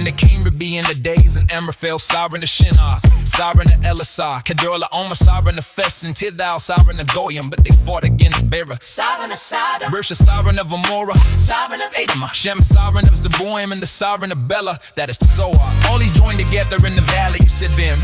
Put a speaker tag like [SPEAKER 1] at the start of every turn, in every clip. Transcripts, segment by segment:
[SPEAKER 1] And it came to be in the days in Amraphel, sovereign of Shinas, sovereign of Elisah, Kedorla Omer, sovereign of Fes, and Tidal, sovereign of Goyim, but they fought against Bera,
[SPEAKER 2] sovereign of Sodom,
[SPEAKER 1] Bersha, sovereign of Amorah,
[SPEAKER 2] sovereign of Edom,
[SPEAKER 1] Shem, sovereign of Zeboim, and the sovereign of Bela, that is Zoar. All these joined together in the valley of Siddim,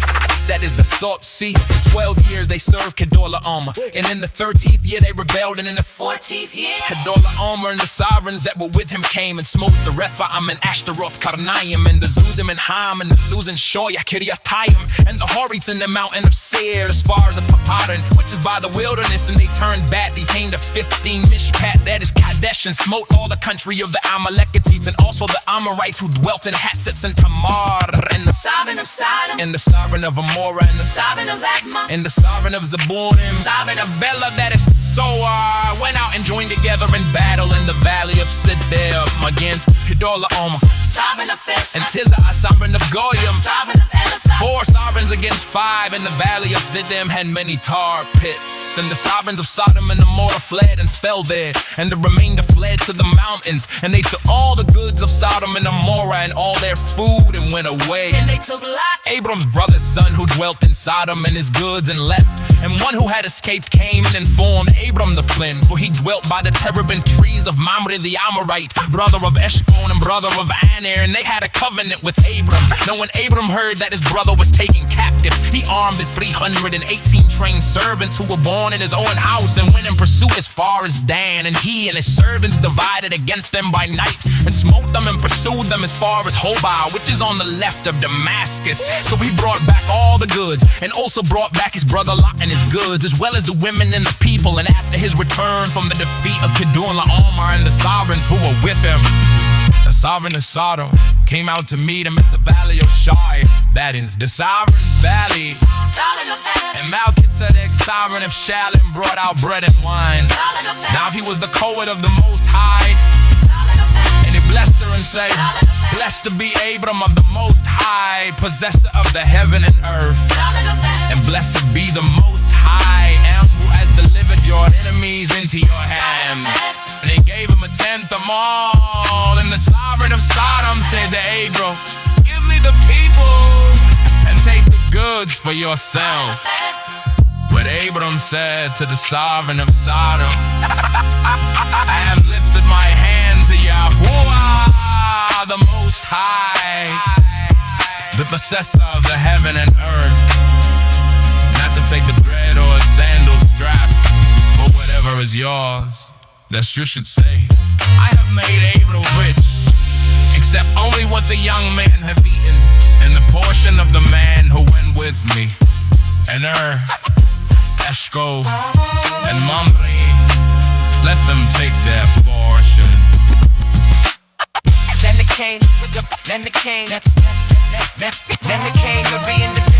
[SPEAKER 1] that is the Salt Sea. 12 years they served Kedorla Omer, and in the 13th year they rebelled, and in the 14th year Kedorla Omer and the sovereigns that were with him came and smote the Rephaim and Ashtaroth Karnaim, and the Zuzim and Ham, and the Susan Shoya Kiryatayim, and the Horites in the mountain of Seir, as far as a Papadan, which is by the wilderness. And they turned back, they came to 15 Mishpat, that is Kadesh, and smote all the country of the Amalekites, and also the Amorites who dwelt in Hatzitz and Tamar, and the
[SPEAKER 2] sovereign of Sodom,
[SPEAKER 1] and the sovereign of Amorah, and the
[SPEAKER 2] sovereign of Admah,
[SPEAKER 1] and the sovereign of Zeboim,
[SPEAKER 2] sovereign of
[SPEAKER 1] Bela, that is Zoar, went out and joined together in battle in the valley of Siddim against Kedorla Omer,
[SPEAKER 2] sovereign of Fes,
[SPEAKER 1] and Tizah, sovereign of Goyim,
[SPEAKER 2] sovereign of Elisah.
[SPEAKER 1] 4 sovereigns against 5 in the valley of Siddim had many tar pits. And the sovereigns of Sodom and Amorah fled and fell there, and the remainder fled to the mountains. And they took all the goods of Sodom and Amorah and all their food and went away.
[SPEAKER 2] And they took Lot,
[SPEAKER 1] Abram's brother's son, who dwelt in Sodom, and his goods, and left. And one who had escaped came and informed Abram the plan, for he dwelt by the terebinth trees of Mamre the Amorite, brother of Eshcon and brother of Aner, and they had a covenant with Abram. Now when Abram heard that his brother was taken captive, he armed his 318 trained servants who were born in his own house, and went in pursuit as far as Dan. And he and his servants divided against them by night, and smote them and pursued them as far as Hobah, which is on the left of Damascus. So he brought back all the goods, and also brought back his brother Lot and his goods, as well as the women and the people. And after his return from the defeat of Kedorla Omer and the sovereigns who were with him, the sovereign of Sodom came out to meet him at the valley of Shai, that is the sovereign's valley. And Melchizedek, sovereign of Shalem, brought out bread and wine. Now he was the cohort of the Most High, and he blessed her and said, blessed to be Abram of the Most High, possessor of the heaven and earth. And blessed be the Most High, and who has delivered your enemies into your hand. And he gave him 1/10 of all. And the sovereign of Sodom said to Abram, give me the people and take the goods for yourself. But Abram said to the sovereign of Sodom, I have lifted my hand to Yahuah, the Most High, the possessor of the heaven and earth, not to take the bread or a sandal strap, or whatever is yours. Thus you should say, I have made Abram rich, except only what the young men have eaten, and the portion of the man who went with me, and Eshcol, and Mamre, let them take their portion.
[SPEAKER 2] Then the king would be in the